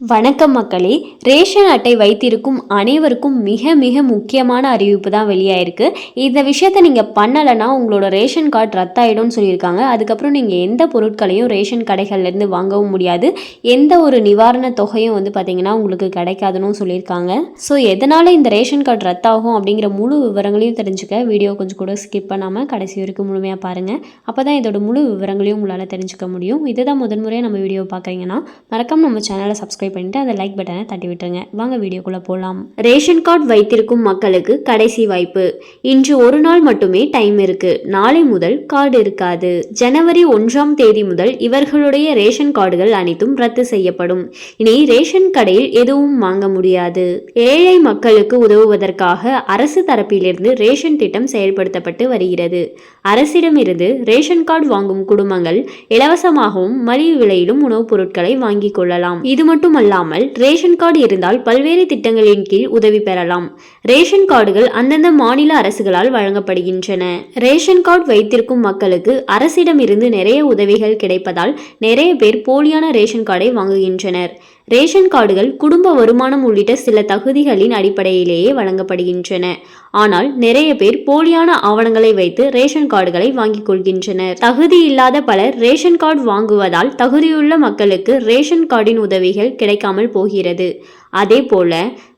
வணக்கம் மக்களே. ரேஷன் அட்டை வைத்திருக்கும் அனைவருக்கும் மிக மிக முக்கியமான அறிவிப்பு தான் வெளியாயிருக்கு. இந்த விஷயத்தை நீங்கள் பண்ணலைன்னா உங்களோட ரேஷன் கார்டு ரத்தாயிடும்னு சொல்லியிருக்காங்க. அதுக்கப்புறம் நீங்கள் எந்த பொருட்களையும் ரேஷன் கடைகள்லேருந்து வாங்கவும் முடியாது. எந்த ஒரு நிவாரண தொகையும் பார்த்தீங்கன்னா உங்களுக்கு கிடைக்காதுன்னு சொல்லியிருக்காங்க. ஸோ எதனால் இந்த ரேஷன் கார்டு ரத்தாகும் அப்படிங்கிற முழு விவரங்களையும் தெரிஞ்சுக்க வீடியோ கொஞ்சம் கூட ஸ்கிப் பண்ணாமல் கடைசி வரைக்கும் முழுமையாக பாருங்கள். அப்போ தான் இதோட முழு விவரங்களையும் உங்களால் தெரிஞ்சுக்க முடியும். இதுதான் முதன்முறையாக நம்ம வீடியோ பார்க்குறீங்கன்னா மறக்காம நம்ம சேனலை சப்ஸ்கிரைப் பண்ணிட்டு அந்த லைக் பட்டனை தட்டி விட்டுருங்க. வாங்க வீடியோக்குள்ள போலாம். ரேஷன் கார்டு வைத்திருக்கும் மக்களுக்கு கடைசி வாய்ப்பு. இன்று ஒரு நாள் மட்டுமே டைம் இருக்கு. நாளை முதல் கார்டு இருக்காது. ஜனவரி 1ஆம் தேதி முதல் இவர்களுடைய ரேஷன் கார்டுகள் அனைத்தும் ரத்து செய்யப்படும். இனி ரேஷன் கடையில் எதுவும் வாங்க முடியாது. ஏழை மக்களுக்கு உதவுவதற்காக அரசு தரப்பிலிருந்து ரேஷன் திட்டம் செயல்படுத்தப்பட்டு வருகிறது. அரசிடமிருந்து ரேஷன் கார்டு வாங்கும் குடும்பங்கள் இலவசமாகவும் மலிவு விலையிலும் உணவுப் பொருட்களை வாங்கிக் கொள்ளலாம். இது மட்டும் அல்லாமல் ரேஷன் கார்டு இருந்தால் பல்வேறு திட்டங்களின் கீழ் உதவி பெறலாம். ரேஷன் கார்டுகள் அந்தந்த மாநில அரசுகளால் வழங்கப்படுகின்றன. ரேஷன் கார்டு வைத்திருக்கும் மக்களுக்கு அரசிடமிருந்து நிறைய உதவிகள் கிடைப்பதால் நிறைய பேர் போலியான ரேஷன் கார்டை வாங்குகின்றனர். ரேஷன் கார்டுகள் குடும்ப வருமானம் உள்ளிட்ட சில தகுதிகளின் அடிப்படையிலேயே வழங்கப்படுகின்றன. ஆனால் நிறைய பேர் போலியான ஆவணங்களை வைத்து ரேஷன் கார்டுகளை வாங்கிக் கொள்கின்றனர். தகுதி இல்லாத பலர் ரேஷன் கார்டு வாங்குவதால் தகுதியுள்ள மக்களுக்கு ரேஷன் கார்டின் உதவிகள் கிடைக்காமல் போகிறது. அதே போல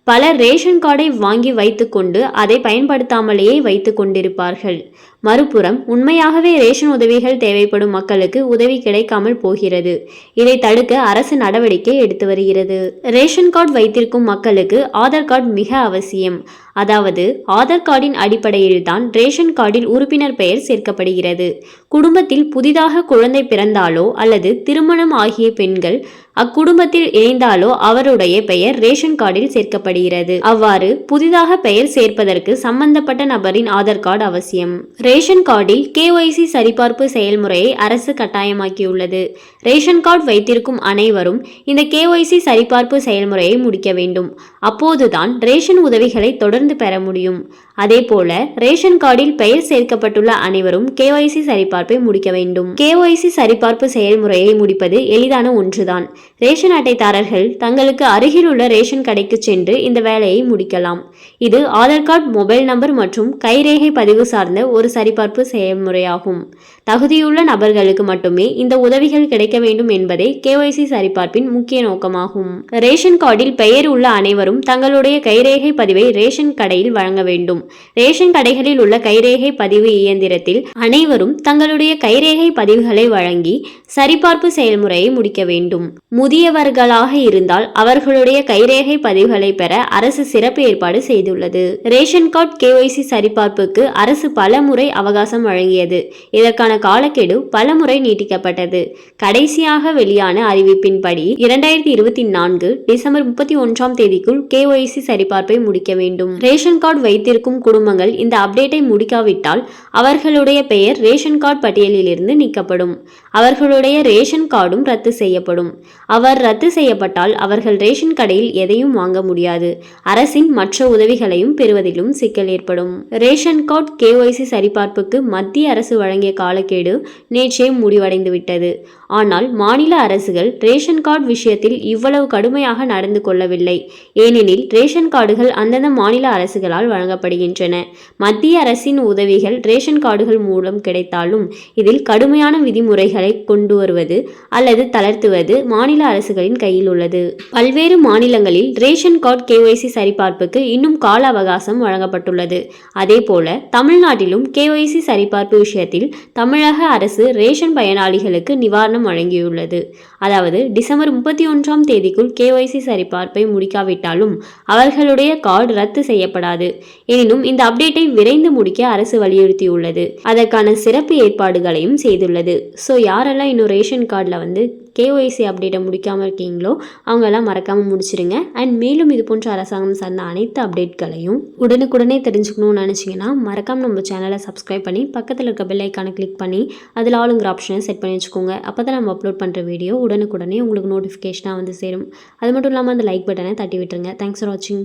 பலர் ரேஷன் கார்டை வாங்கி வைத்துக்கொண்டு அதை பயன்படுத்தாமலேயே வைத்து கொண்டிருப்பார்கள். மறுபுறம் உண்மையாகவே ரேஷன் உதவிகள் தேவைப்படும் மக்களுக்கு உதவி கிடைக்காமல் போகிறது. இதை தடுக்க அரசு நடவடிக்கை எடுத்து வருகிறது. ரேஷன் கார்டு வைத்திருக்கும் மக்களுக்கு ஆதார் கார்டு மிக அவசியம். அதாவது ஆதார் கார்டின் அடிப்படையில் தான் ரேஷன் கார்டில் உறுப்பினர் பெயர் சேர்க்கப்படுகிறது. குடும்பத்தில் புதிதாக குழந்தை பிறந்தாலோ அல்லது திருமணம் ஆகிய பெண்கள் அக்குடும்பத்தில் இணைந்தாலோ அவருடைய பெயர் ரேஷன் கார்டில் சேர்க்கப்படுகிறது. அவ்வாறு புதிதாக பெயர் சேர்ப்பதற்கு சம்பந்தப்பட்ட நபரின் ஆதார் கார்டு அவசியம். ரேஷன் கார்டில் KYC சரிபார்ப்பு செயல்முறையை அரசு கட்டாயமாக்கியுள்ளது. ரேஷன் கார்டு வைத்திருக்கும் அனைவரும் இந்த KYC சரிபார்ப்பு செயல்முறையை முடிக்க வேண்டும். அப்போதுதான் ரேஷன் உதவிகளை தொடர்ந்து பெற முடியும். அதேபோல ரேஷன் கார்டில் பெயர் சேர்க்கப்பட்டுள்ள அனைவரும் KYC சரிபார்ப்பை முடிக்க வேண்டும். KYC சரிபார்ப்பு செயல்முறையை முடிப்பது எளிதான ஒன்றுதான். ரேஷன் அட்டைதாரர்கள் தங்களுக்கு அருகில் உள்ள ரேஷன் கடைக்கு சென்று இந்த வேலையை முடிக்கலாம். இது ஆதார் கார்டு, மொபைல் நம்பர் மற்றும் கைரேகை பதிவு சார்ந்த ஒரு சரிபார்ப்பு செயல்முறையாகும். தகுதியுள்ள நபர்களுக்கு மட்டுமே இந்த உதவிகள் கிடைக்க வேண்டும் என்பதே KYC சரிபார்ப்பின் முக்கிய நோக்கமாகும். ரேஷன் கார்டில் பெயர் உள்ள அனைவரும் தங்களுடைய கைரேகை பதிவை ரேஷன் கடையில் வழங்க வேண்டும். ரேஷன் கடைகளில் உள்ள கைரேகை பதிவு இயந்திரத்தில் அனைவரும் தங்களுடைய கைரேகை பதிவுகளை வழங்கி சரிபார்ப்பு செயல்முறையை முடிக்க வேண்டும். முதியவர்களாக இருந்தால் அவர்களுடைய கைரேகை பதிவுகளை பெற அரசு சிறப்பு ஏற்பாடு செய்துள்ளது. ரேஷன் கார்டு KYC சரிபார்ப்புக்கு அரசு பல முறை அவகாசம் வழங்கியது. இதற்கான காலக்கெடு பல முறை நீட்டிக்கப்பட்டது. கடைசியாக வெளியான அறிவிப்பின்படி 2024 டிசம்பர் 31ஆம் தேதிக்குள் KYC சரிபார்ப்பை முடிக்க வேண்டும். ரேஷன் கார்டு வைத்திருக்கும் குடும்பங்கள் இந்த அப்டேட்டை முடிக்காவிட்டால் அவர்களுடைய பெயர் ரேஷன் கார்டு பட்டியலில் இருந்து நீக்கப்படும். அவர்களுடைய ரேஷன் கார்டும் ரத்து செய்யப்படும். அவர் ரத்து செய்யப்பட்டால் அவர்கள் ரேஷன் கடையில் எதையும் வாங்க முடியாது. அரசின் மற்ற உதவிகளையும் பெறுவதிலும் சிக்கல் ஏற்படும். ரேஷன் கார்டு KYC சரிபார்ப்புக்கு மத்திய அரசு வழங்கிய காலக்கெடு நேற்றே முடிவடைந்து விட்டது. ஆனால் மாநில அரசுகள் ரேஷன் கார்டு விஷயத்தில் இவ்வளவு கடுமையாக நடந்து கொள்ளவில்லை. ஏனெனில் ரேஷன் கார்டுகள் அந்தந்த மாநில அரசுகளால் வழங்கப்படுகின்றன. மத்திய அரசின் உதவிகள் ரேஷன் கார்டுகள் மூலம் கிடைத்தாலும் இதில் கடுமையான விதிமுறைகளை கொண்டு வருவது அல்லது தளர்த்துவது மாநில அரசுகளின் கையில் உள்ளது. பல்வேறு மாநிலங்களில் ரேஷன் கார்டு KYC சரிபார்ப்புக்கு இன்னும் கால அவகாசம் வழங்கப்பட்டுள்ளது. அதேபோல தமிழ்நாட்டிலும் KYC சரிபார்ப்பு விஷயத்தில் தமிழக அரசு ரேஷன் பயனாளிகளுக்கு நிவாரணம் வழங்கியுள்ளது. அதாவது டிசம்பர் 31ஆம் தேதிக்குள் KYC சரிபார்ப்பை முடிக்காவிட்டாலும் அவர்களுடைய கார்டு ரத்து செய்யப்படாது. எனினும் இந்த அப்டேட்டை விரைந்து முடிக்க அரசு வலியுறுத்தியுள்ளது. அதற்கான சிறப்பு ஏற்பாடுகளையும் செய்துள்ளது. ஸோ யாரெல்லாம் இன்னும் ரேஷன் கார்டில் KYC அப்டேட்டை முடிக்காமல் இருக்கீங்களோ அவங்கெல்லாம் மறக்காமல் முடிச்சிடுங்க. அண்ட் மேலும் இது போன்ற அரசாங்கம் சார்ந்த அனைத்து அப்டேட்களையும் உடனுக்குடனே தெரிஞ்சுக்கணும்னு நினச்சிங்கன்னா மறக்காமல் நம்ம சேனலை சப்ஸ்கிரைப் பண்ணி பக்கத்தில் இருக்க பெல் ஐக்கானை கிளிக் பண்ணி அதில் ஆளுங்கிற ஆப்ஷனை செட் பண்ணி வச்சுக்கோங்க. அப்போ தான் நம்ம அப்லோட் பண்ணுற வீடியோ உடனுக்குடனே உங்களுக்கு நோட்டிஃபிகேஷனாக சேரும். அது மட்டும் இல்லாமல் அந்த லைக் பட்டனை தட்டி விட்டுருங்க. தேங்க்ஸ் ஃபார் வாட்சிங்.